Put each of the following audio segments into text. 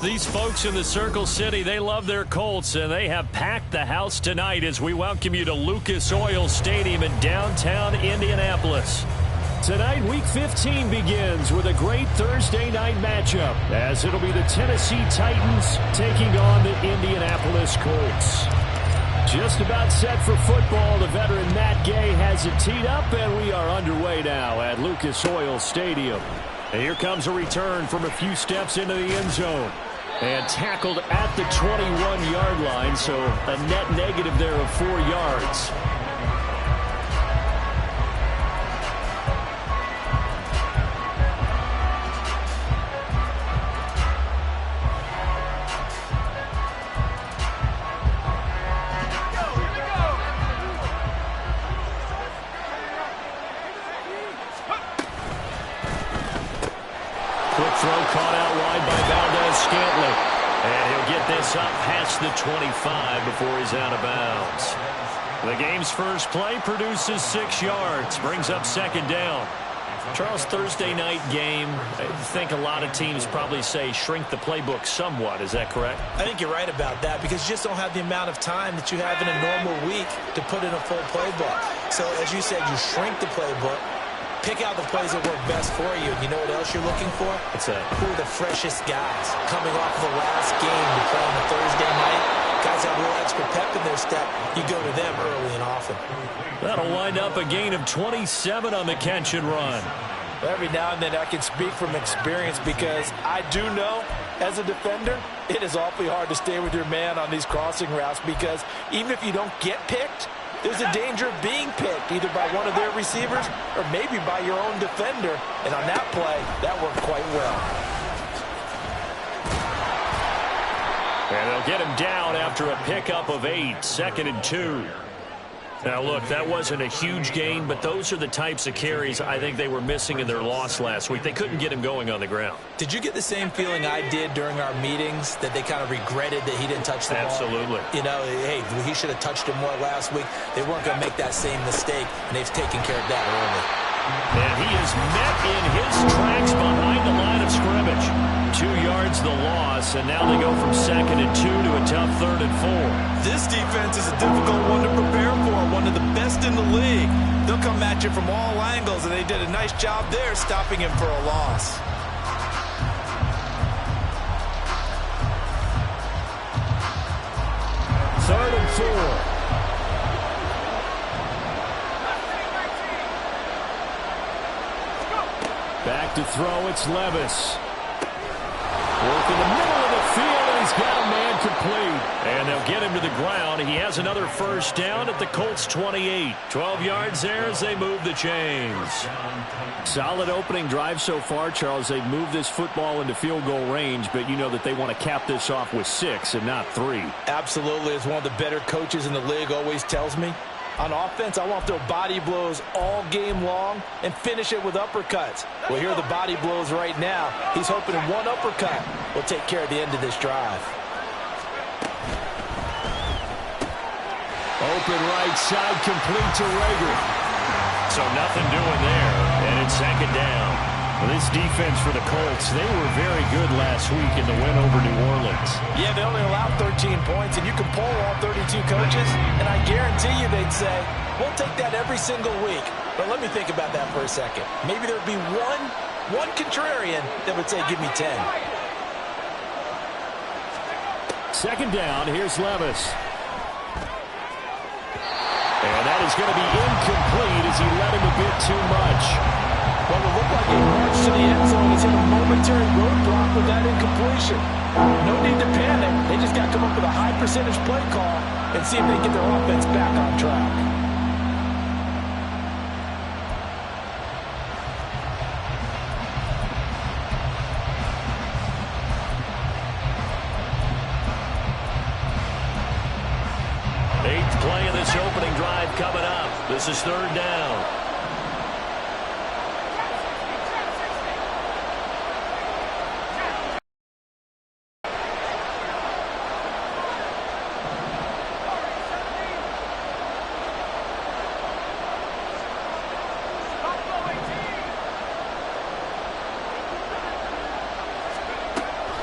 These folks in the Circle City, they love their Colts, and they have packed the house tonight as we welcome you to Lucas Oil Stadium in downtown Indianapolis. Tonight, Week 15 begins with a great Thursday night matchup, as it'll be the Tennessee Titans taking on the Indianapolis Colts. Just about set for football, the veteran Matt Gay has it teed up, and we are underway now at Lucas Oil Stadium. And here comes a return from a few steps into the end zone. And tackled at the 21-yard line, so a net negative there of 4 yards. Quick throw caught out wide by Valdez-Scantling. And he'll get this up past the 25 before he's out of bounds. The game's first play produces 6 yards, brings up second down. Charles, Thursday night game, I think a lot of teams probably say shrink the playbook somewhat. Is that correct? I think you're right about that because you just don't have the amount of time that you have in a normal week to put in a full playbook. So as you said, you shrink the playbook. Pick out the plays that work best for you. And you know what else you're looking for? What's that? Who are the freshest guys coming off the last game to play on a Thursday night? Guys have a little extra pep in their step. You go to them early and often. That'll wind up a gain of 27 on the catch and run. Every now and then I can speak from experience because I do know as a defender it is awfully hard to stay with your man on these crossing routes because even if you don't get picked, there's a danger of being picked either by one of their receivers or maybe by your own defender. And on that play, that worked quite well. And they'll get him down after a pickup of 8, 2nd and 2. Now, look, that wasn't a huge gain, but those are the types of carries I think they were missing in their loss last week. They couldn't get him going on the ground. Did you get the same feeling I did during our meetings, that they kind of regretted that he didn't touch the ball? Absolutely. You know, hey, he should have touched it more last week. They weren't going to make that same mistake, and they've taken care of that early. And he is met in his tracks behind the line of scrimmage. 2 yards the loss, and now they go from 2nd and 2 to a tough 3rd and 4. This defense is a difficult one to prepare for, one of the best in the league. They'll come at you from all angles, and they did a nice job there stopping him for a loss. Third and 4. Back to throw, it's Levis. Work in the middle of the field, and he's got a man complete. And they'll get him to the ground. He has another first down at the Colts 28. 12 yards there as they move the chains. Solid opening drive so far, Charles. They've moved this football into field goal range, but you know that they want to cap this off with 6 and not 3. Absolutely. As one of the better coaches in the league always tells me, on offense, I want to throw body blows all game long and finish it with uppercuts. Well, here are the body blows right now. He's hoping one uppercut will take care of the end of this drive. Open right side, complete to Rager. So nothing doing there, and it's second down. Well, this defense for the Colts, they were very good last week in the win over New Orleans. Yeah, they only allowed 13 points, and you can poll all 32 coaches, and I guarantee you they'd say, we'll take that every single week. But let me think about that for a second. Maybe there'd be one contrarian that would say, give me 10. Second down, here's Levis. And that is going to be incomplete as he led him a bit too much. Well, it looked like he marched to the end zone. He's hit a momentary roadblock with that incompletion. No need to panic. They just got to come up with a high percentage play call and see if they can get their offense back on track. Eighth play of this opening drive coming up. This is third down.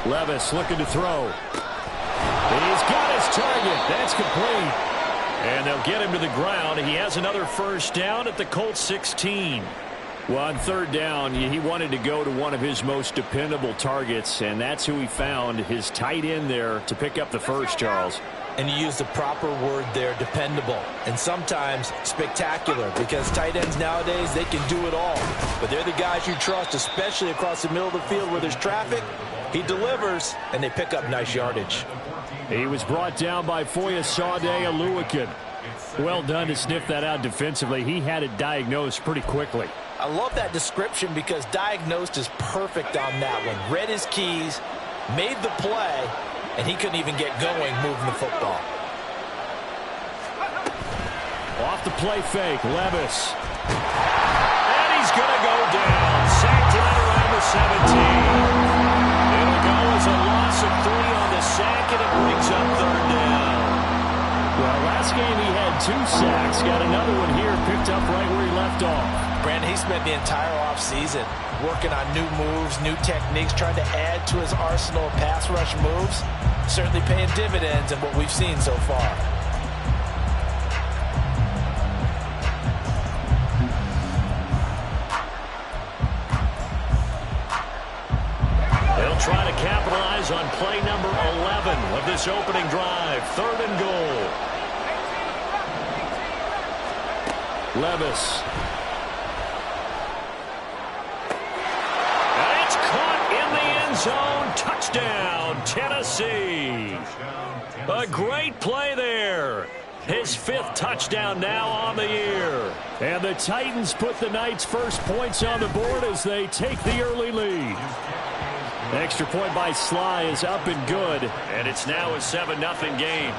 Levis looking to throw. He's got his target. That's complete. And they'll get him to the ground. He has another first down at the Colts 16. Well, on third down, he wanted to go to one of his most dependable targets, and that's who he found, his tight end there, to pick up the first, Charles. And you use the proper word there, dependable, and sometimes spectacular, because tight ends nowadays, they can do it all. But they're the guys you trust, especially across the middle of the field where there's traffic. He delivers, and they pick up nice yardage. He was brought down by Foyesade Oluwakin. Well done to sniff that out defensively. He had it diagnosed pretty quickly. I love that description because diagnosed is perfect on that one. Read his keys, made the play, and he couldn't even get going moving the football. Off the play fake, Levis. And he's going to go down. Sacked right around the 17. It'll go as a loss of 3 on the sack, and it brings up third down. Well, last game he had 2 sacks. Got another one here, picked up right where he left off. Brandon, he spent the entire offseason working on new moves, new techniques, trying to add to his arsenal of pass rush moves. Certainly paying dividends in what we've seen so far. They'll try to capitalize on play number 11 of this opening drive. 3rd and goal. Levis. And it's caught in the end zone. Touchdown, Tennessee. A great play there. His 5th touchdown now on the year. And the Titans put the Knights' first points on the board as they take the early lead. Extra point by Sly is up and good, and it's now a 7-0 game.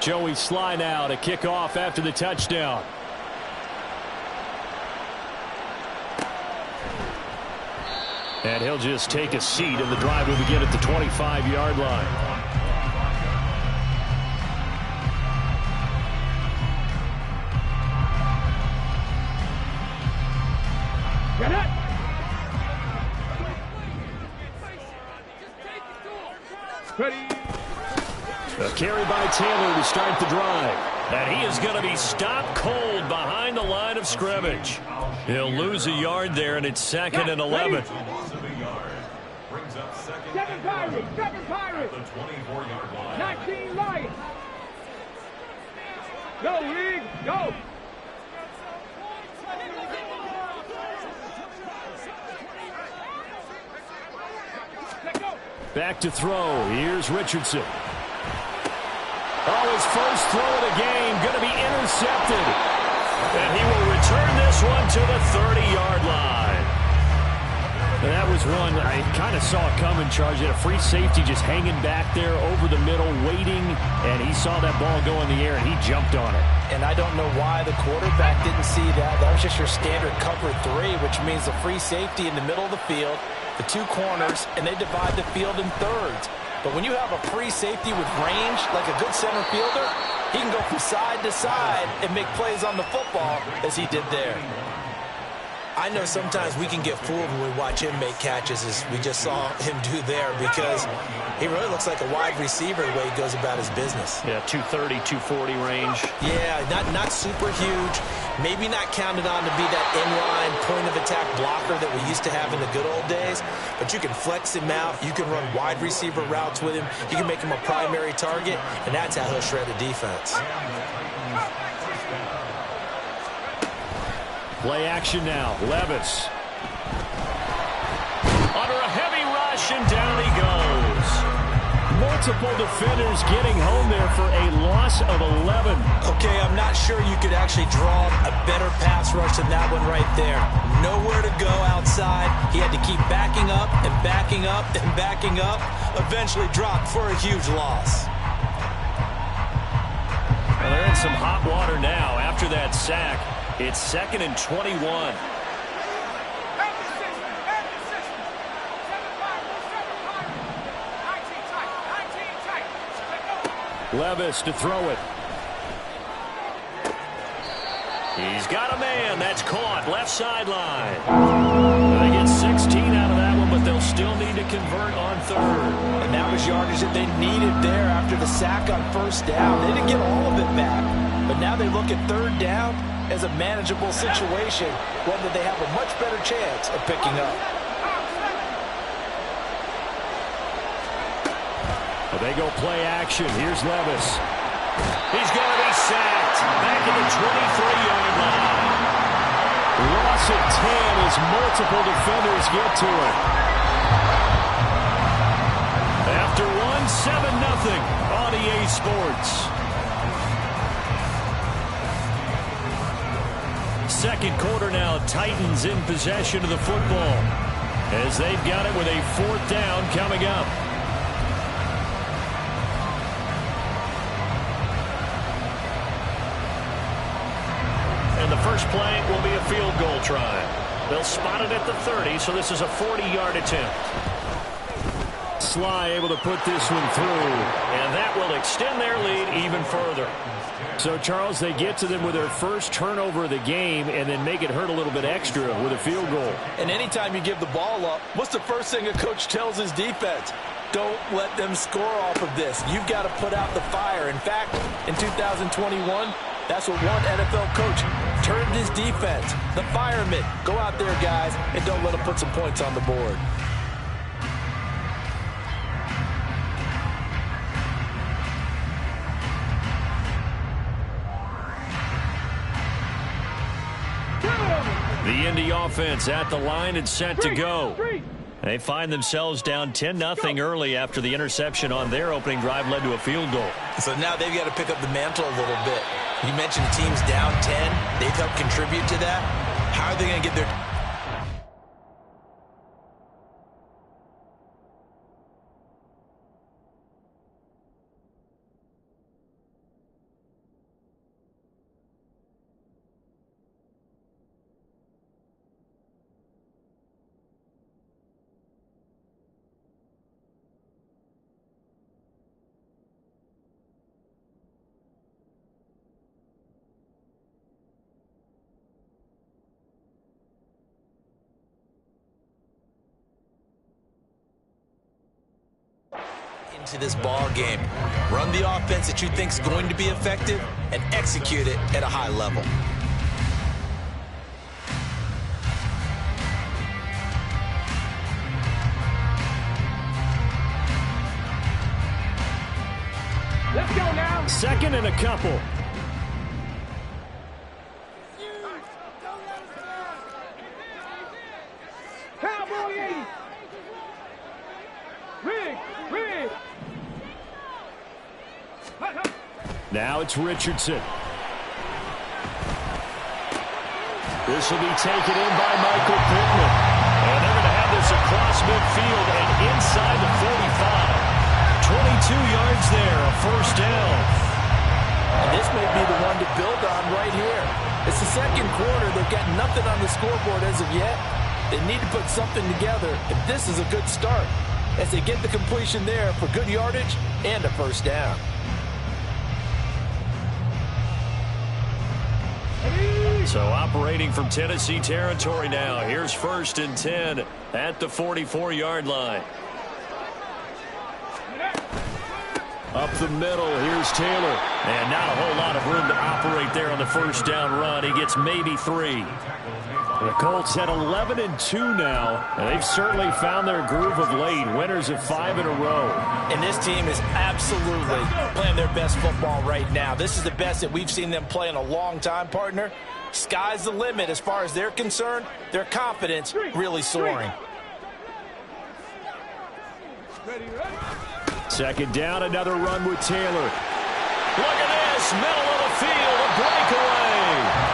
Joey Sly now to kick off after the touchdown. And he'll just take a seat, and the drive will begin at the 25-yard line. A carry by Taylor to start the drive. And he is going to be stopped cold behind the line of scrimmage. He'll lose a yard there, and it's 2nd and 11. Seven Pirates. The 24-yard line. 19 Lions. Go, League, go. Back to throw. Here's Richardson. Oh, his first throw of the game going to be intercepted. And he will return this one to the 30-yard line. And that was one I kind of saw coming, Charge. He had a free safety just hanging back there over the middle, waiting, and he saw that ball go in the air, and he jumped on it. And I don't know why the quarterback didn't see that. That was just your standard cover 3, which means the free safety in the middle of the field, the 2 corners, and they divide the field in thirds. But when you have a free safety with range, like a good center fielder, he can go from side to side and make plays on the football as he did there. I know sometimes we can get fooled when we watch him make catches, as we just saw him do there, because he really looks like a wide receiver the way he goes about his business. Yeah, 230, 240 range. Yeah, not super huge. Maybe not counted on to be that inline point-of-attack blocker that we used to have in the good old days, but you can flex him out. You can run wide receiver routes with him. You can make him a primary target, and that's how he'll shred a defense. Play action now. Levis. Under a heavy rush, and down he goes. Multiple defenders getting home there for a loss of 11. Okay, I'm not sure you could actually draw a better pass rush than that one right there. Nowhere to go outside. He had to keep backing up and backing up and backing up. Eventually dropped for a huge loss. Well, they're in some hot water now after that sack. It's 2nd and 21. Levis to throw it. He's got a man. That's caught. Left sideline. They get 16 out of that one, but they'll still need to convert on third. And that was yardage that they needed there after the sack on first down. They didn't get all of it back, but now they look at third down as a manageable situation, one that they have a much better chance of picking up. Well, they go play action. Here's Levis. He's going to be sacked. Back at the 23-yard line. Loss of 10 as multiple defenders get to it. After one, 7-0 on EA Sports. Second quarter now, Titans in possession of the football as they've got it with a fourth down coming up. And the first play will be a field goal try. They'll spot it at the 30, so this is a 40-yard attempt. Sly able to put this one through, and that will extend their lead even further. So, Charles, they get to them with their first turnover of the game and then make it hurt a little bit extra with a field goal. And anytime you give the ball up, what's the first thing a coach tells his defense? Don't let them score off of this. You've got to put out the fire. In fact, in 2021, that's what one NFL coach turned his defense. The firemen. Go out there, guys, and don't let them put some points on the board. The Indy offense at the line and set to go. They find themselves down 10-0 early after the interception on their opening drive led to a field goal. So now they've got to pick up the mantle a little bit. You mentioned teams down 10. They've helped contribute to that. How are they going to get their... into this ball game? Run the offense that you think is going to be effective and execute it at a high level. Let's go now. Second and a couple. Cowboy 80. Rig. Now it's Richardson. This will be taken in by Michael Pittman. And they're going to have this across midfield and inside the 45. 22 yards there, a first down. And this may be the one to build on right here. It's the second quarter. They've got nothing on the scoreboard as of yet. They need to put something together, and this is a good start as they get the completion there for good yardage and a first down. So operating from Tennessee territory now. Here's 1st and 10 at the 44-yard line. Up the middle, here's Taylor. And not a whole lot of room to operate there on the first down run. He gets maybe 3. The Colts at 11-2 now. And they've certainly found their groove of late. Winners of 5 in a row. And this team is absolutely playing their best football right now. This is the best that we've seen them play in a long time, partner. Sky's the limit as far as they're concerned. Their confidence really soaring. Second down, another run with Taylor. Look at this, middle of the field, a breakaway.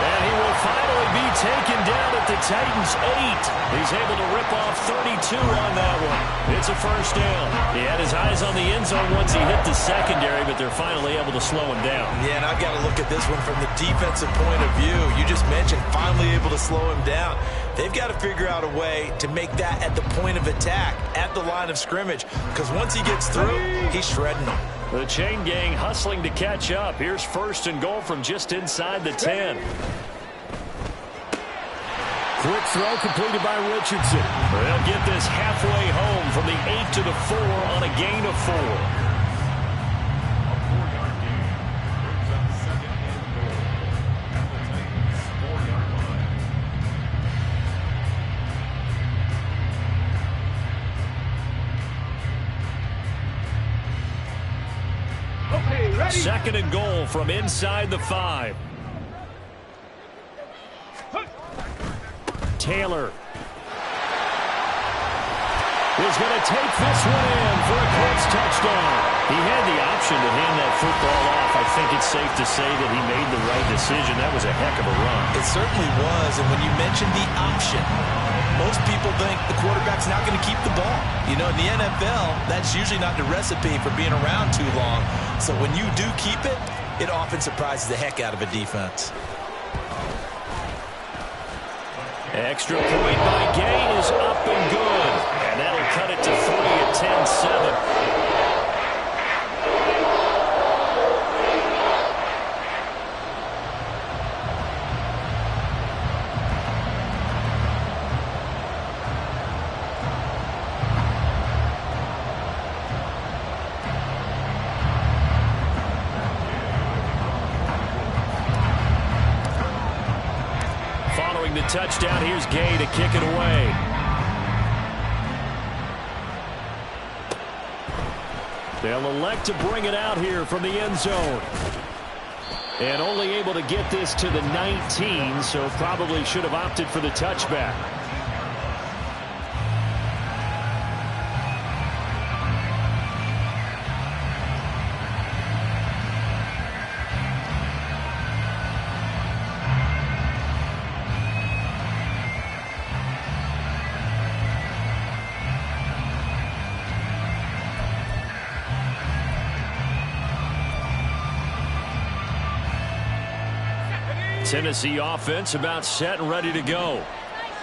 And he will finally be taken down at the Titans' 8. He's able to rip off 32 on that one. It's a first down. He had his eyes on the end zone once he hit the secondary, but they're finally able to slow him down. Yeah, and I've got to look at this one from the defensive point of view. You just mentioned finally able to slow him down. They've got to figure out a way to make that at the point of attack, at the line of scrimmage, because once he gets through, he's shredding them. The chain gang hustling to catch up. Here's 1st and goal from just inside the 10. Quick throw completed by Richardson. They'll get this halfway home from the 8 to the 4 on a gain of 4. Second and goal from inside the 5. Taylor is going to take this one in for a Colts touchdown. He had the option to hand that football off. I think it's safe to say that he made the right decision. That was a heck of a run. It certainly was, and when you mentioned the option, most people think the quarterback's not going to keep the ball. You know, in the NFL, that's usually not the recipe for being around too long. So when you do keep it, it often surprises the heck out of a defense. Extra point by Gay is up and good. And that'll cut it to 3 at 10-7. The touchdown. Here's Gay to kick it away. They'll elect to bring it out here from the end zone. And only able to get this to the 19, so probably should have opted for the touchback. Tennessee offense about set and ready to go.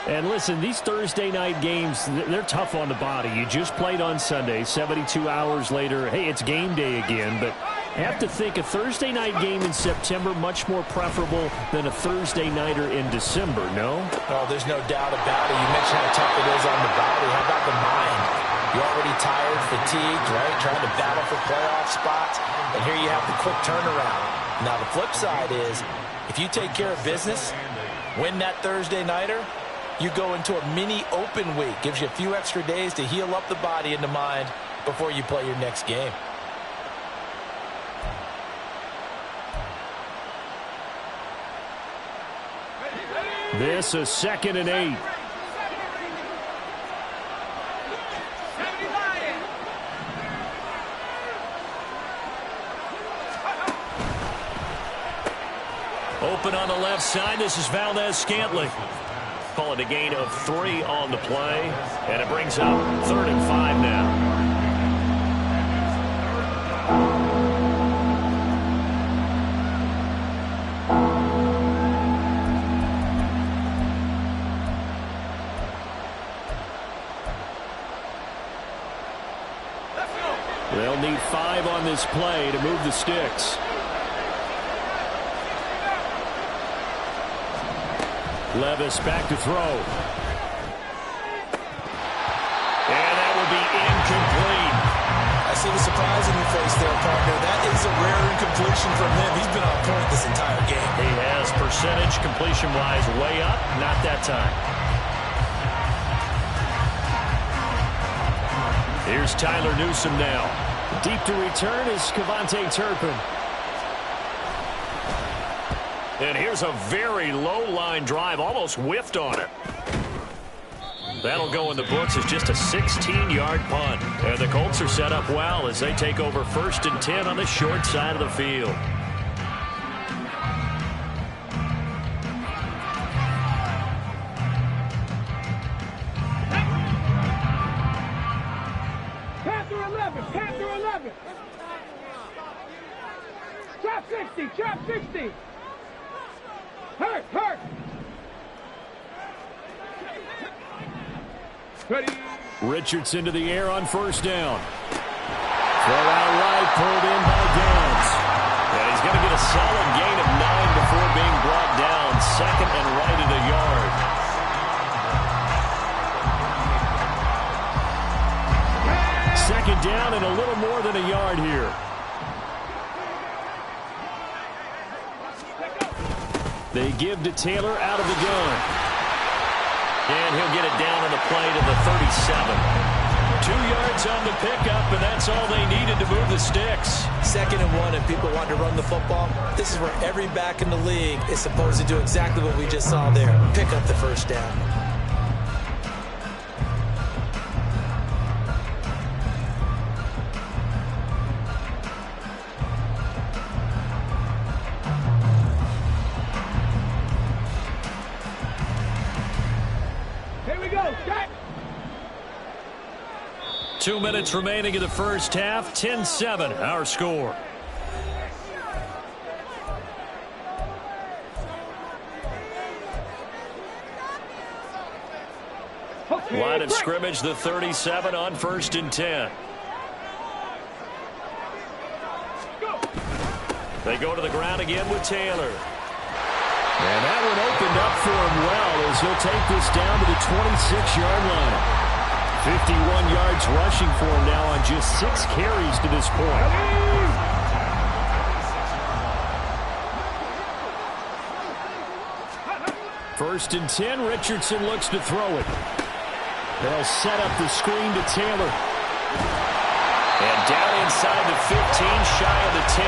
And listen, these Thursday night games, they're tough on the body. You just played on Sunday, 72 hours later. Hey, it's game day again, but I have to think a Thursday night game in September much more preferable than a Thursday nighter in December, no? Oh, there's no doubt about it. You mentioned how tough it is on the body. How about the mind? You're already tired, fatigued, right? Trying to battle for playoff spots. And here you have the quick turnaround. Now, the flip side is, if you take care of business, win that Thursday nighter, you go into a mini open week. Gives you a few extra days to heal up the body and the mind before you play your next game. This is 2nd and 8. Open on the left side. This is Valdez-Scantling. Call it a gain of 3 on the play. And it brings up 3rd and 5 now. They'll need 5 on this play to move the sticks. Levis back to throw. And that will be incomplete. I see the surprise in your face there, partner. That is a rare incompletion from him. He's been on point this entire game. He has percentage completion-wise way up. Not that time. Here's Tyler Newsome now. Deep to return is Kevontae Turpin. And here's a very low line drive, almost whiffed on it. That'll go in the books as just a 16-yard punt. And the Colts are set up well as they take over 1st and 10 on the short side of the field. Panther 11, Panther 11. Trap 60, trap 60. Hurt, hurt. Ready. Richardson to the air on 1st down. Throw out right, pulled in by Downs. And he's going to get a solid gain of 9 before being brought down. 2nd and right at a yard. Second down and a little more than a yard here. They give to Taylor out of the gun. And he'll get it down on the play to the 37. 2 yards on the pickup, and that's all they needed to move the sticks. 2nd and 1, and people want to run the football. This is where every back in the league is supposed to do exactly what we just saw there. Pick up the first down. Here we go. Set. 2 minutes remaining in the first half. 10-7, our score. Line of scrimmage, the 37 on 1st and 10. They go to the ground again with Taylor. And that one opened up for him well as he'll take this down to the 26-yard line. 51 yards rushing for him now on just 6 carries to this point. First and 10, Richardson looks to throw it. They'll set up the screen to Taylor. And down inside the 15, shy of the 10.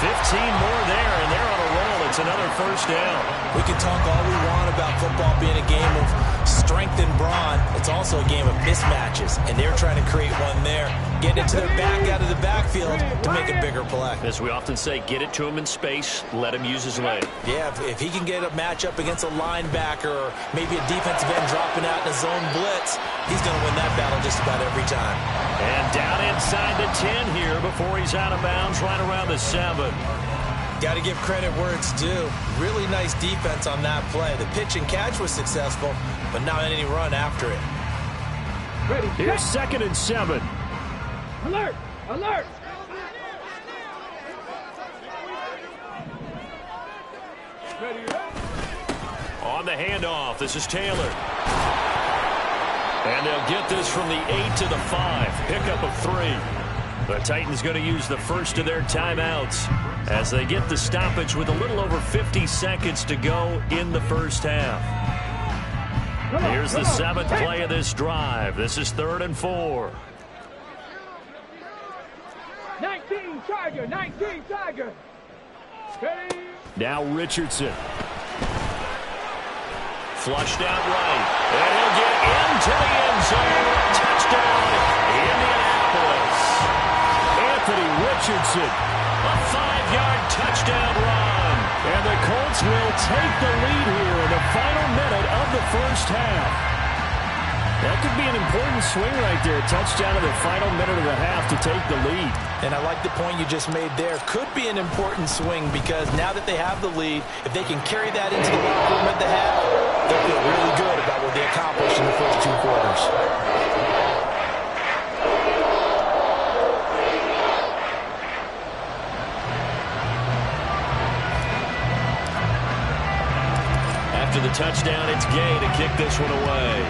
15 more there, and they're on a roll. It's another first down. We can talk all we want about football being a game of strength and brawn. It's also a game of mismatches, and they're trying to create one there. Get it to their back out of the backfield to make a bigger play. As we often say, get it to him in space, let him use his leg. Yeah, if he can get a matchup against a linebacker or maybe a defensive end dropping out in a zone blitz, he's going to win that battle just about every time. And down inside the 10 here before he's out of bounds, right around the 7. Got to give credit where it's due. Really nice defense on that play. The pitch and catch was successful, but not any run after it. Ready. Here's 2nd and 7. Alert! Alert! Ready. On the handoff, this is Taylor. And they'll get this from the 8 to the 5. Pickup of 3. The Titans going to use the first of their timeouts as they get the stoppage with a little over 50 seconds to go in the first half. Here's the 7th play of this drive. This is 3rd and 4. 19 Tiger, 19 Tiger. Ready. Now Richardson. Flushed out right. And he'll get into the end zone. Touchdown, Indianapolis. Anthony Richardson. A 5-yard touchdown run. And the Colts will take the lead here in the final minute of the first half. That could be an important swing right there. Touchdown in the final minute of the half to take the lead. And I like the point you just made there. Could be an important swing because now that they have the lead, if they can carry that into the locker room at the half, they'll feel really good about what they accomplished in the first 2 quarters. After the touchdown, it's Gay to kick this one away.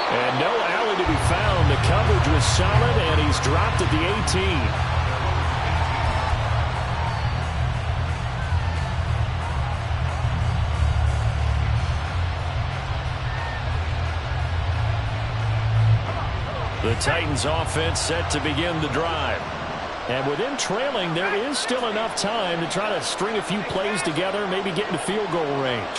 And no alley to be found. The coverage was solid, and he's dropped at the 18. The Titans offense set to begin the drive. And with them trailing, there is still enough time to try to string a few plays together, maybe get into field goal range.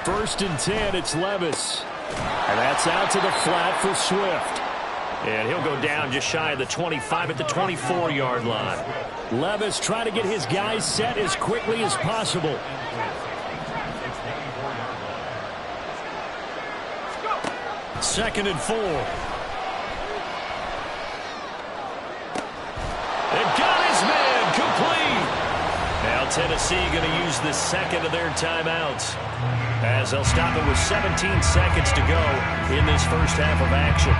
First and 10, it's Levis. And that's out to the flat for Swift. And he'll go down just shy of the 25 at the 24-yard line. Levis trying to get his guys set as quickly as possible. Second and 4. And got his man complete. Now Tennessee going to use the second of their timeouts, as they'll stop it with 17 seconds to go in this first half of action.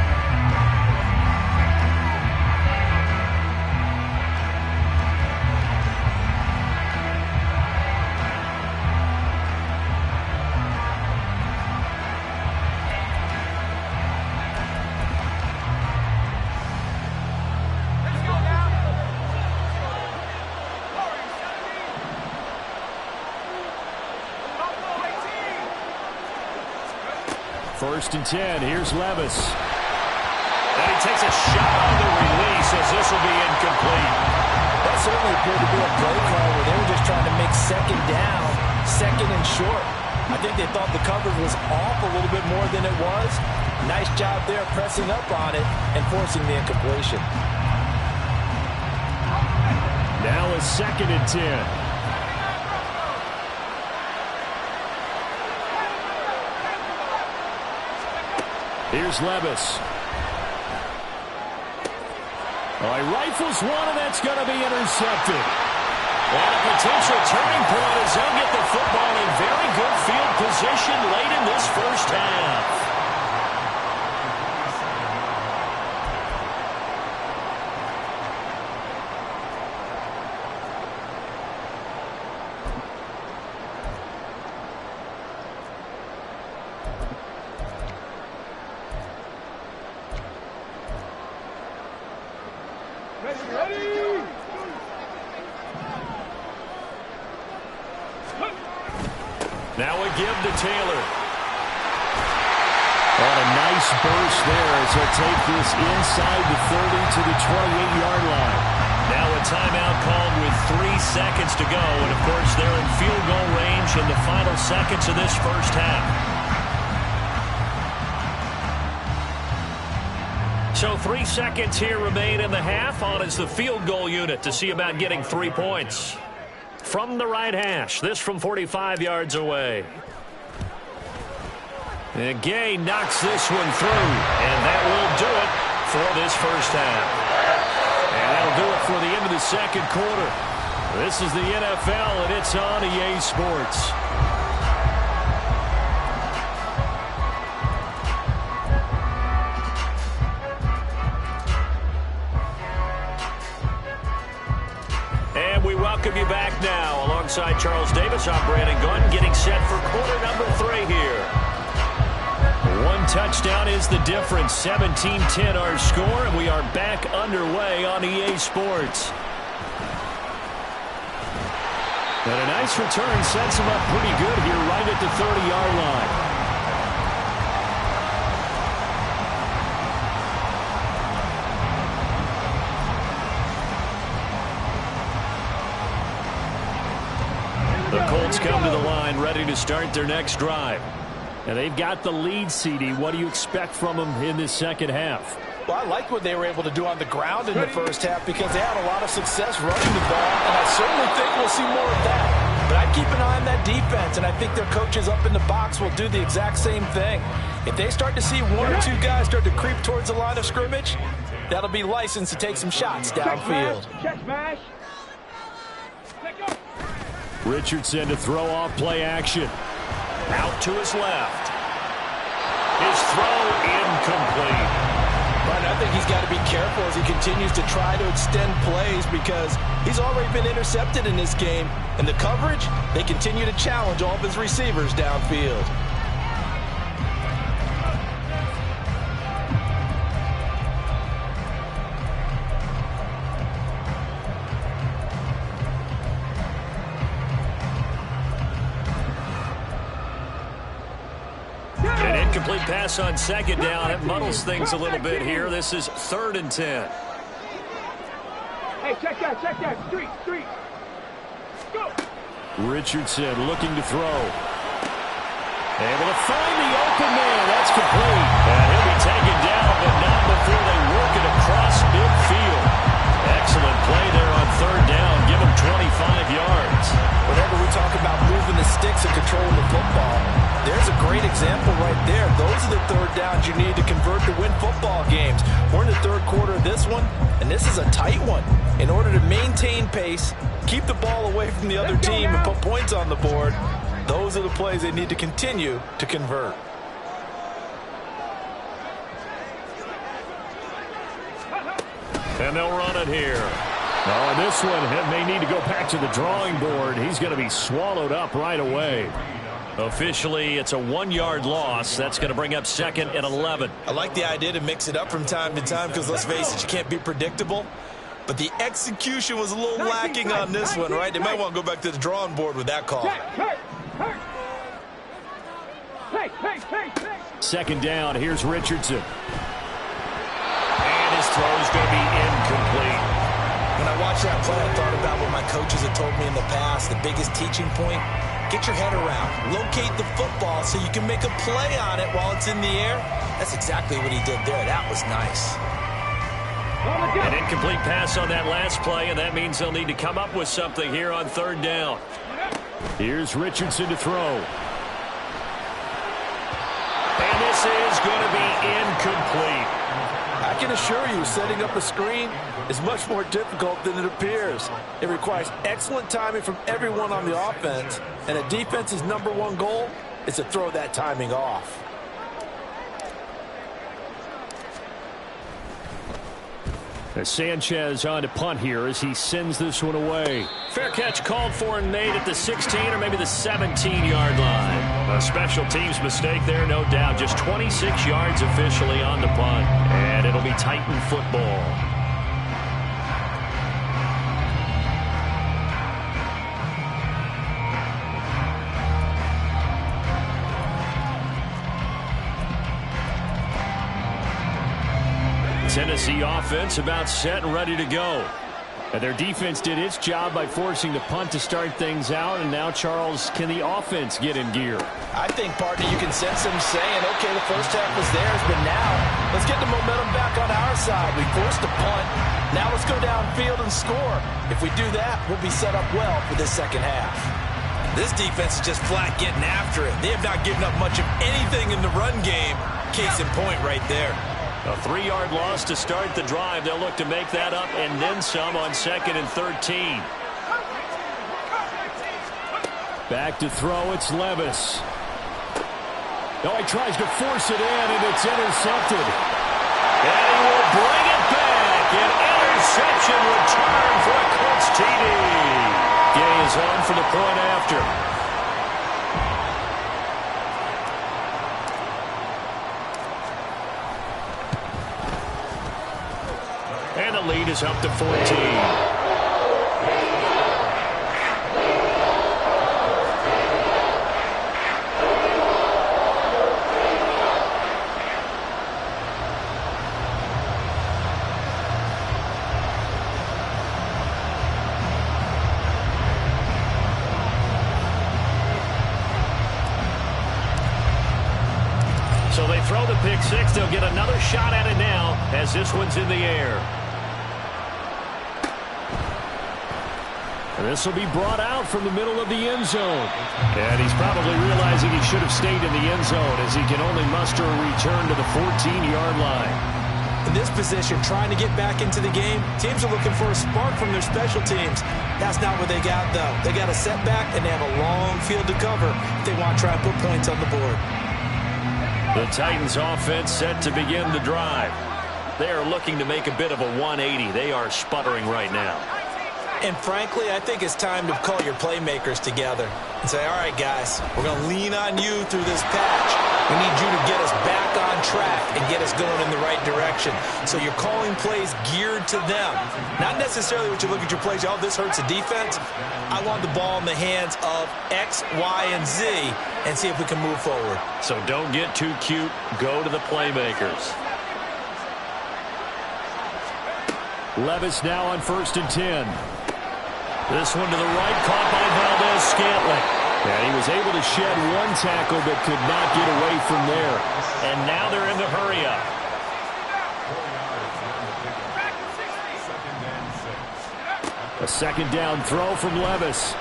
First and 10. Here's Levis. And he takes a shot on the release as this will be incomplete. That certainly appeared to be a play call where they were just trying to make second down, second and short. I think they thought the coverage was off a little bit more than it was. Nice job there pressing up on it and forcing the incompletion. Now a second and 10. Here's Levis. He rifles one, and that's going to be intercepted. And a potential turning point as they'll get the football in very good field position late in this first half. Now a give to Taylor. And a nice burst there as he'll take this inside the 30 to the 28-yard line. Now a timeout called with 3 seconds to go. And, of course, they're in field goal range in the final seconds of this first half. So 3 seconds here remain in the half. On is the field goal unit to see about getting 3 points. From the right hash, this from 45 yards away. And Gay knocks this one through, and that will do it for this first half. And that'll do it for the end of the second quarter. This is the NFL, and it's on EA Sports. Welcome you back now. Alongside Charles Davis, I'm Brandon Gunn, getting set for quarter number 3 here. 1 touchdown is the difference. 17-10 our score, and we are back underway on EA Sports. And a nice return sets him up pretty good here right at the 30-yard line. The Colts come to the line ready to start their next drive. And they've got the lead, CD. What do you expect from them in this second half? Well, I like what they were able to do on the ground in the first half because they had a lot of success running the ball, and I certainly think we'll see more of that. But I'd keep an eye on that defense, and I think their coaches up in the box will do the exact same thing. If they start to see 1 or 2 guys start to creep towards the line of scrimmage, that'll be licensed to take some shots downfield. Check smash. Richardson to throw off play action. Out to his left. His throw incomplete. But I think he's got to be careful as he continues to try to extend plays because he's already been intercepted in this game. And the coverage, they continue to challenge all of his receivers downfield. Incomplete pass on second down. It muddles things a little bit here. This is 3rd and 10. Hey, check that. Street. Go. Richardson looking to throw. Able to find the open man. That's complete. And he'll be taken down, but not before they work it across midfield. Excellent play there on 3rd down. Give him 25 yards. Whenever we talk about moving the sticks and controlling the football, there's a great example right there. Those are the 3rd downs you need to convert to win football games. We're in the third quarter of this one, and this is a tight one. In order to maintain pace, keep the ball away from the other team, and put points on the board, those are the plays they need to continue to convert. And they'll run it here. Oh, and this one may need to go back to the drawing board. He's going to be swallowed up right away. Officially, it's a 1-yard loss. That's going to bring up 2nd and 11. I like the idea to mix it up from time to time because, let's face it, you can't be predictable. But the execution was a little lacking on this one, right? They might want to go back to the drawing board with that call. 2nd down. Here's Richardson. And his throw is going to be incomplete. When I watched that play, I thought about what my coaches had told me in the past. The biggest teaching point, get your head around. Locate the football so you can make a play on it while it's in the air. That's exactly what he did there. That was nice. An incomplete pass on that last play, and that means they'll need to come up with something here on 3rd down. Here's Richardson to throw. And this is going to be incomplete. I can assure you, setting up a screen is much more difficult than it appears. It requires excellent timing from everyone on the offense, and a defense's #1 goal is to throw that timing off. As Sanchez on to punt here as he sends this one away. Fair catch called for and made at the 16 or maybe the 17-yard line. A special teams mistake there, no doubt. Just 26 yards officially on the punt. And it'll be Titan football. Tennessee offense about set and ready to go. And their defense did its job by forcing the punt to start things out. And now, Charles, can the offense get in gear? I think, partner, you can sense them saying, okay, the first half was theirs, but now let's get the momentum back on our side. We forced a punt. Now let's go downfield and score. If we do that, we'll be set up well for this second half. This defense is just flat getting after it. They have not given up much of anything in the run game. Case in point right there. A 3-yard loss to start the drive. They'll look to make that up and then some on 2nd and 13. Back to throw. It's Levis. No, he tries to force it in, and it's intercepted. And he will bring it back. An interception return for a Colts TD. Gay is on for the point after. And the lead is up to 14. So they throw the pick six. They'll get another shot at it now as this one's in the air. And this will be brought out from the middle of the end zone. And he's probably realizing he should have stayed in the end zone as he can only muster a return to the 14-yard line. In this position, trying to get back into the game, teams are looking for a spark from their special teams. That's not what they got, though. They got a setback, and they have a long field to cover if they want to try and put points on the board. The Titans offense set to begin the drive. They are looking to make a bit of a 180. They are sputtering right now. And frankly, I think it's time to call your playmakers together and say, all right, guys, we're going to lean on you through this patch. We need you to get us back on track and get us going in the right direction. So you're calling plays geared to them. Not necessarily what you look at your plays, oh, this hurts the defense. I want the ball in the hands of X, Y, and Z and see if we can move forward. So don't get too cute. Go to the playmakers. Levis now on 1st and 10. This one to the right, caught by Valdez-Scantling. And he was able to shed one tackle but could not get away from there. And now they're in the hurry-up. A 2nd down throw from Levis.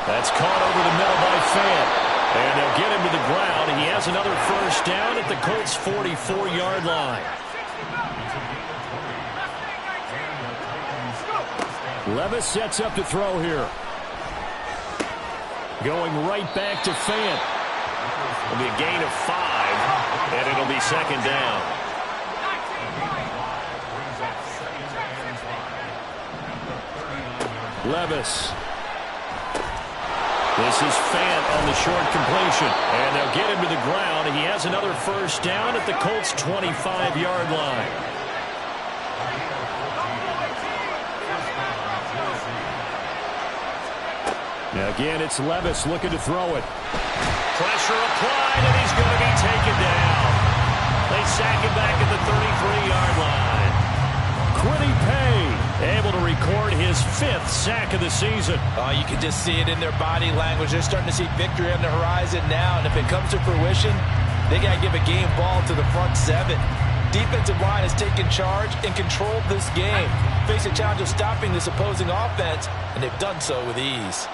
That's caught over the middle by Fant. And they'll get him to the ground. And he has another 1st down at the Colts' 44-yard line. Levis sets up to throw here. Going right back to Fant. It'll be a gain of 5, and it'll be second down. Levis. This is Fant on the short completion. And they'll get him to the ground. He has another first down at the Colts' 25-yard line. Now again, it's Levis looking to throw it. Pressure applied, and he's going to be taken down. They sack him back at the 33-yard line. Quiddy Pay able to record his 5th sack of the season. Oh, you can just see it in their body language. They're starting to see victory on the horizon now, and if it comes to fruition, they got to give a game ball to the front 7. Defensive line has taken charge and controlled this game. Face a challenge of stopping this opposing offense, and they've done so with ease.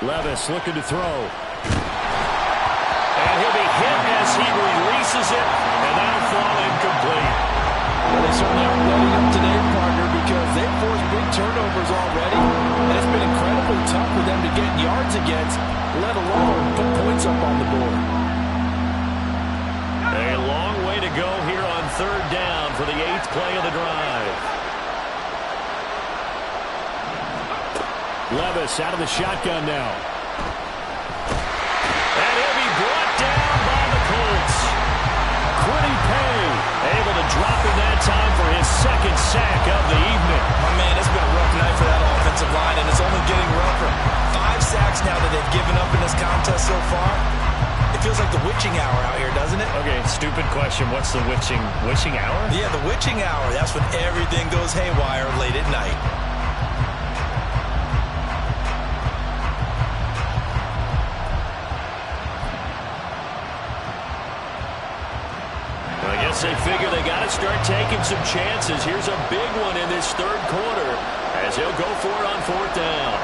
Levis looking to throw. And he'll be hit as he releases it, and that'll fall incomplete. Well, they certainly aren't letting up today, partner, because they've forced big turnovers already, and it's been incredibly tough for them to get yards against, let alone put points up on the board. A long way to go here on 3rd down for the 8th play of the drive. Levis out of the shotgun now. And he'll be brought down by the Colts. Quiddy Pay able to drop him that time for his 2nd sack of the evening. Oh, man, it's been a rough night for that offensive line, and it's only getting rougher. 5 sacks now that they've given up in this contest so far. It feels like the witching hour out here, doesn't it? Okay, stupid question. What's the witching hour? Yeah, the witching hour. That's when everything goes haywire late at night. I guess they figure they got to start taking some chances. Here's a big one in this 3rd quarter as he'll go for it on 4th down.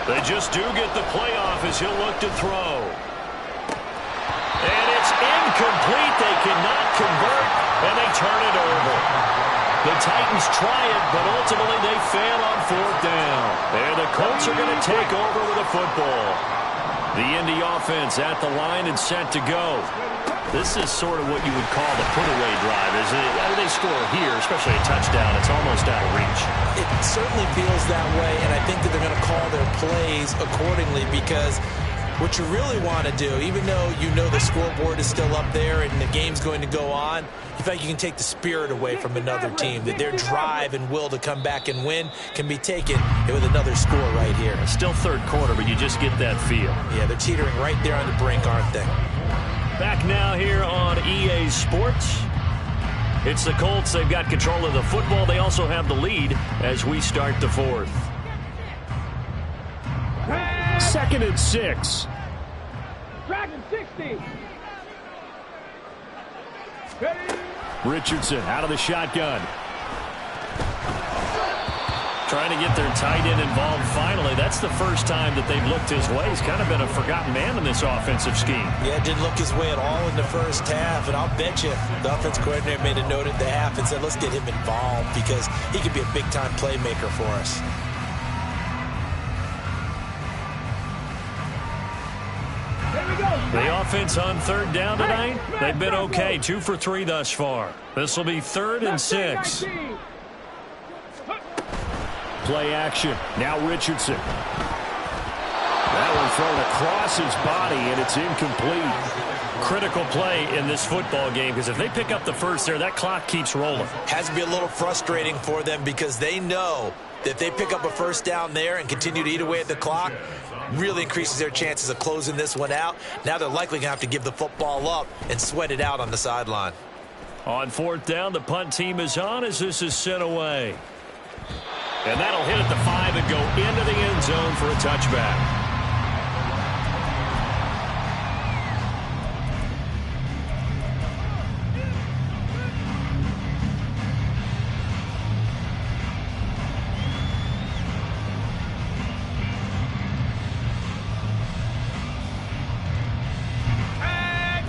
They just do get the playoff as he'll look to throw. And it's incomplete. They cannot convert, and they turn it over. The Titans try it, but ultimately they fail on 4th down. And the Colts are going to take over with the football. The Indy offense at the line and set to go. This is sort of what you would call the put-away drive, isn't it? I mean, they score here, especially a touchdown. It's almost out of reach. It certainly feels that way, and I think that they're going to call their plays accordingly because what you really want to do, even though you know the scoreboard is still up there and the game's going to go on, you think you can take the spirit away from another team, that their drive and will to come back and win can be taken with another score right here. It's still 3rd quarter, but you just get that feel. Yeah, they're teetering right there on the brink, aren't they? Back now here on EA Sports. It's the Colts. They've got control of the football. They also have the lead as we start the 4th. 2nd and 6. Dragon 60. Richardson out of the shotgun. Trying to get their tight end involved finally. That's the first time that they've looked his way. He's kind of been a forgotten man in this offensive scheme. Yeah, didn't look his way at all in the first half, and I'll bet you the offense coordinator made a note at the half and said, let's get him involved because he could be a big-time playmaker for us. The offense on 3rd down tonight, they've been okay. 2 for 3 thus far. This will be 3rd and 6. Play action. Now Richardson. That one thrown across his body, and it's incomplete. Critical play in this football game because if they pick up the first there, that clock keeps rolling. Has to be a little frustrating for them because they know that if they pick up a first down there and continue to eat away at the clock, really increases their chances of closing this one out. Now they're likely going to have to give the football up and sweat it out on the sideline. On 4th down, the punt team is on as this is sent away. And that'll hit at the 5 and go into the end zone for a touchback.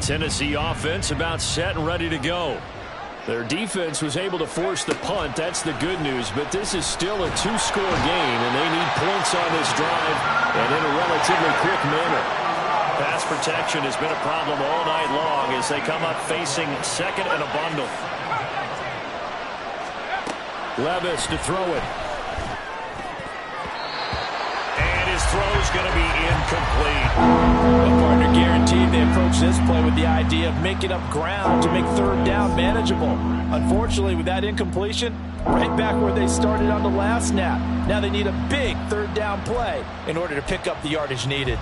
Tennessee offense about set and ready to go. Their defense was able to force the punt. That's the good news. But this is still a two-score game, and they need points on this drive and in a relatively quick manner. Pass protection has been a problem all night long as they come up facing second and a bundle. Levis to throw it. And his throw's going to be incomplete. Well, partner, guaranteed they approach this play with the idea of making up ground to make third down manageable. Unfortunately, with that incompletion, right back where they started on the last snap. Now they need a big third down play in order to pick up the yardage needed.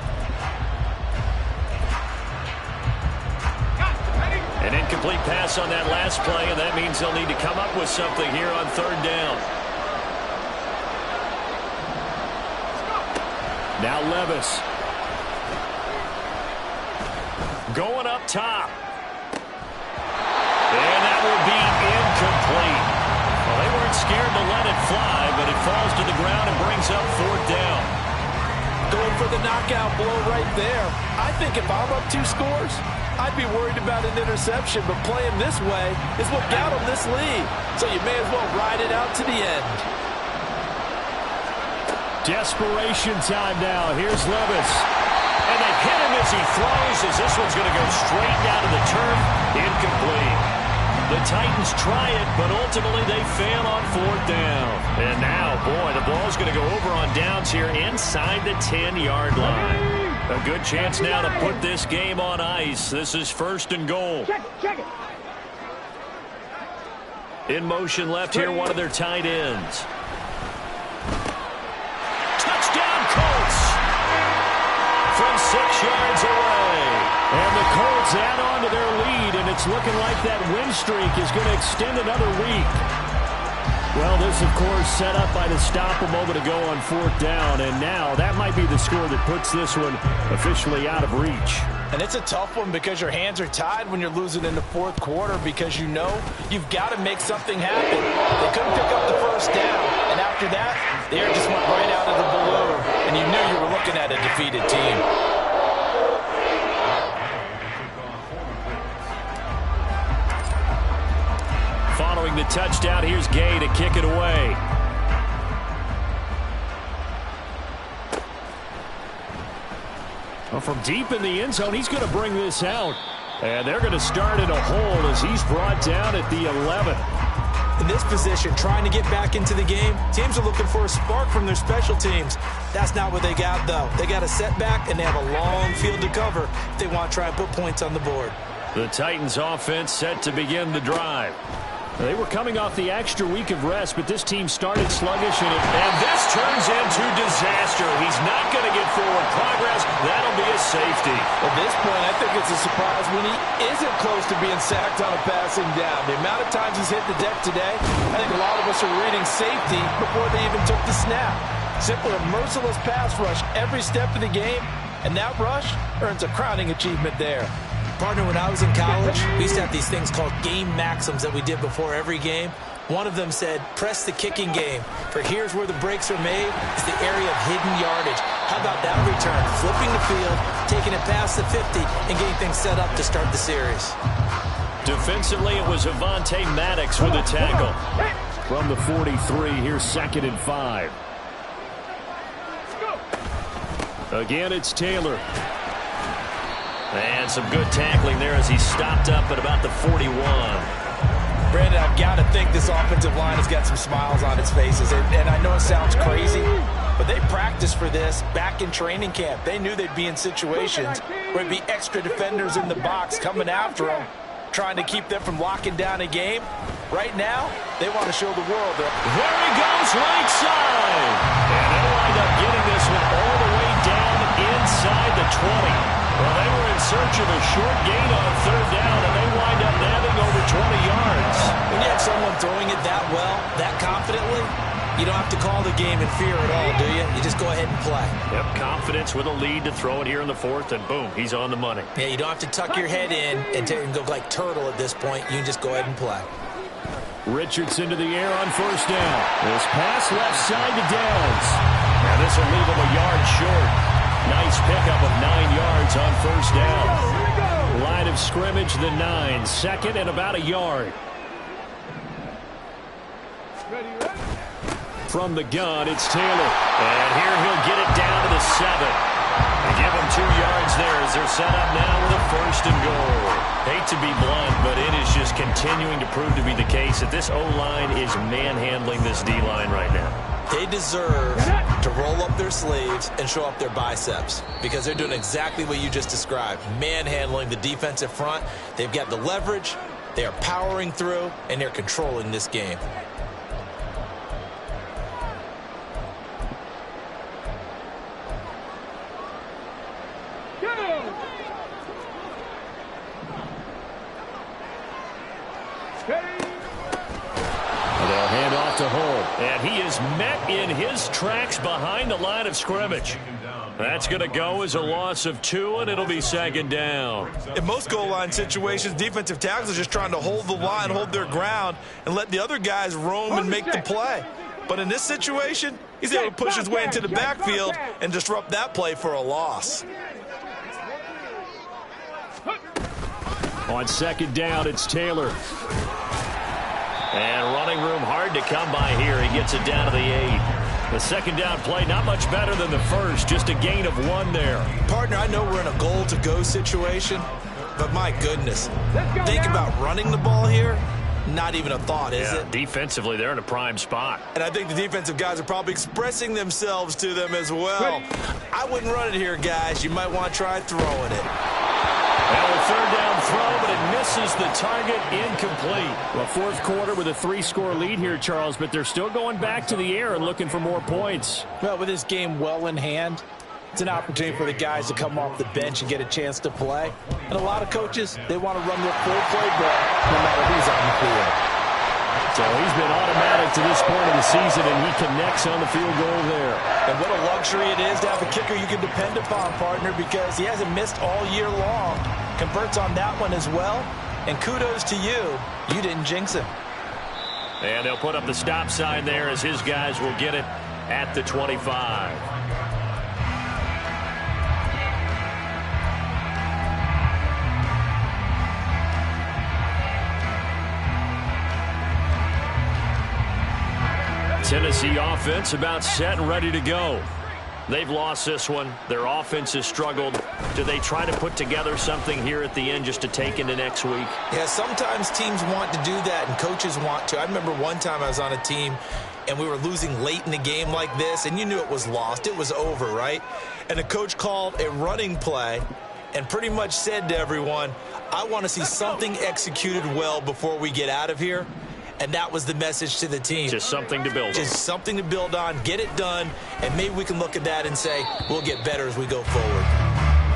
An incomplete pass on that last play, and that means they'll need to come up with something here on third down. Now Levis. Going up top. And that will be incomplete. Well, they weren't scared to let it fly, but it falls to the ground and brings up fourth down. Going for the knockout blow right there. I think if I'm up 2 scores, I'd be worried about an interception, but playing this way is what got them this lead. So you may as well ride it out to the end. Desperation time now. Here's Levis. And they hit him as he throws, as this one's going to go straight down to the turf. Incomplete. The Titans try it, but ultimately they fail on fourth down. And now, boy, the ball's going to go over on downs here inside the 10-yard line. A good chance now to put this game on ice. This is first and goal. Check it. In motion left here, one of their tight ends. Touchdown, Colts! From 6 yards away. And the Colts add on to their lead, and it's looking like that win streak is going to extend another week. Well, this, of course, set up by the stop a moment ago on fourth down, and now that might be the score that puts this one officially out of reach. And it's a tough one because your hands are tied when you're losing in the fourth quarter because you know you've got to make something happen. They couldn't pick up the first down, and after that, the air just went right out of the balloon, and you knew you were looking at a defeated team. Following the touchdown, here's Gay to kick it away. Well, from deep in the end zone, he's going to bring this out. And they're going to start in a hole as he's brought down at the 11. In this position, trying to get back into the game, teams are looking for a spark from their special teams. That's not what they got, though. They got a setback, and they have a long field to cover if they want to try and put points on the board. The Titans offense set to begin the drive. They were coming off the extra week of rest, but this team started sluggish, and this turns into disaster. He's not going to get forward progress. That'll be a safety. At this point, I think it's a surprise when he isn't close to being sacked on a passing down. The amount of times he's hit the deck today, I think a lot of us are reading safety before they even took the snap. Simply a merciless pass rush every step of the game, and that rush earns a crowning achievement there. Partner, when I was in college, we used to have these things called game maxims that we did before every game. One of them said, press the kicking game, for here's where the breaks are made. It's the area of hidden yardage. How about that return? Flipping the field, taking it past the 50, and getting things set up to start the series. Defensively, it was Avonte Maddox with a tackle. From the 43, here's 2nd and 5. Again, it's Taylor. And some good tackling there as he stopped up at about the 41. Brandon, I've got to think this offensive line has got some smiles on its faces. And I know it sounds crazy, but they practiced for this back in training camp. They knew they'd be in situations where there'd be extra defenders in the box coming after them, trying to keep them from locking down a game. Right now, they want to show the world that. There he goes, right side. And they'll wind up getting this one all the way down inside the 20. Well, they were in search of a short gain on third down, and they wind up nabbing over 20 yards. When you have someone throwing it that well, that confidently, you don't have to call the game in fear at all, do you? You just go ahead and play. Yep, confidence with a lead to throw it here in the fourth, and boom, he's on the money. Yeah, you don't have to tuck your head in and go like turtle at this point. You can just go ahead and play. Richardson to the air on first down. This pass left side to Downs. And this will leave him a yard short. Nice pickup of 9 yards on first down. Line of of scrimmage, the 9. Second and about a yard. From the gun, it's Taylor. And here he'll get it down to the 7. They give him 2 yards there as they're set up now with a 1st and goal. Hate to be blunt, but it is just continuing to prove to be the case that this O-line is manhandling this D-line right now. They deserve to roll up their sleeves and show up their biceps because they're doing exactly what you just described, manhandling the defensive front. They've got the leverage, they are powering through, and they're controlling this game. They'll hand off to Hull. And he is met in his tracks behind the line of scrimmage. That's going to go as a loss of 2, and it'll be 2nd down. In most goal line situations, defensive tackles are just trying to hold the line, hold their ground, and let the other guys roam and make the play. But in this situation, he's able to push his way into the backfield and disrupt that play for a loss. On 2nd down, it's Taylor. And running room hard to come by here. He gets it down to the 8. The 2nd down play, not much better than the first. Just a gain of 1 there. Partner, I know we're in a goal-to-go situation, but my goodness. Think about running the ball here. Not even a thought, is it? Defensively, they're in a prime spot. And I think the defensive guys are probably expressing themselves to them as well. I wouldn't run it here, guys. You might want to try throwing it. Well, a 3rd down throw, but it misses the target, incomplete. Well, 4th quarter with a 3-score lead here, Charles, but they're still going back to the air and looking for more points. Well, with this game well in hand, it's an opportunity for the guys to come off the bench and get a chance to play. And a lot of coaches, they want to run their full playbook no matter who's on the field. So he's been automatic to this point of the season, and he connects on the field goal there. And what a luxury it is to have a kicker you can depend upon, partner, because he hasn't missed all year long. Converts on that one as well. And kudos to you. You didn't jinx him. And they'll put up the stop sign there as his guys will get it at the 25. Tennessee offense about set and ready to go. They've lost this one. Their offense has struggled. Do they try to put together something here at the end just to take into next week? Yeah, sometimes teams want to do that and coaches want to. I remember one time I was on a team and we were losing late in the game like this, and you knew it was lost. It was over, right? And the coach called a running play and pretty much said to everyone, I want to see something executed well before we get out of here. And that was the message to the team. Just something to build on. Just something to build on, get it done, and maybe we can look at that and say, we'll get better as we go forward.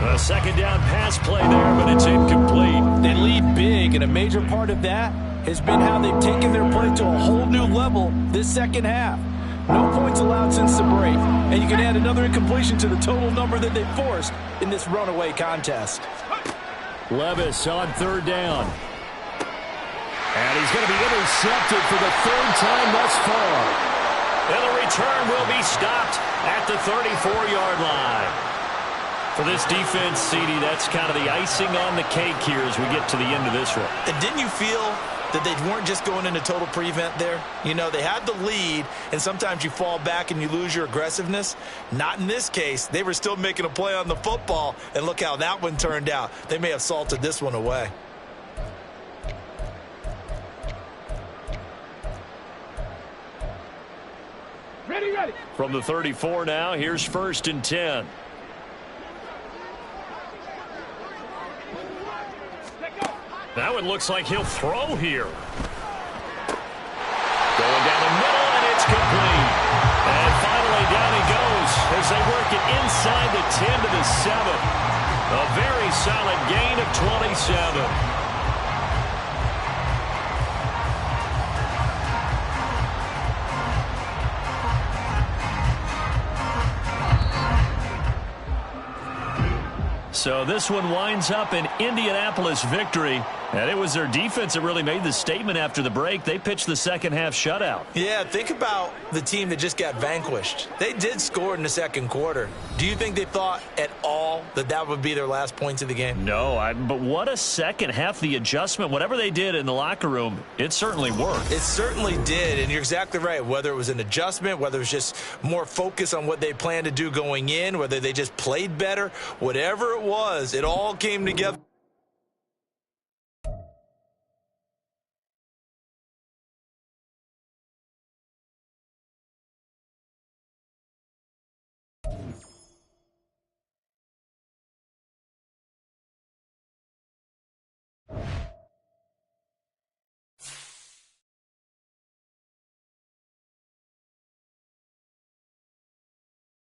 A 2nd down pass play there, but it's incomplete. They lead big, and a major part of that has been how they've taken their play to a whole new level this 2nd half. No points allowed since the break, and you can add another incompletion to the total number that they forced in this runaway contest. Levis on 3rd down. And he's going to be intercepted for the 3rd time thus far. And the return will be stopped at the 34-yard line. For this defense, CD, that's kind of the icing on the cake here as we get to the end of this one. And didn't you feel that they weren't just going into total prevent there? You know, they had the lead, and sometimes you fall back and you lose your aggressiveness. Not in this case. They were still making a play on the football, and look how that one turned out. They may have salted this one away. Ready. From the 34 now, here's 1st and 10. That one looks like he'll throw here. Going down the middle, and it's complete. And finally down he goes as they work it inside the 10 to the 7. A very solid gain of 27. So this one winds up an Indianapolis victory. And it was their defense that really made the statement after the break. They pitched the second half shutout. Yeah, think about the team that just got vanquished. They did score in the second quarter. Do you think they thought at all that that would be their last points of the game? No, but what a second half. The adjustment, whatever they did in the locker room, it certainly worked. It certainly did, and you're exactly right. Whether it was an adjustment, whether it was just more focus on what they planned to do going in, whether they just played better, whatever it was, it all came together.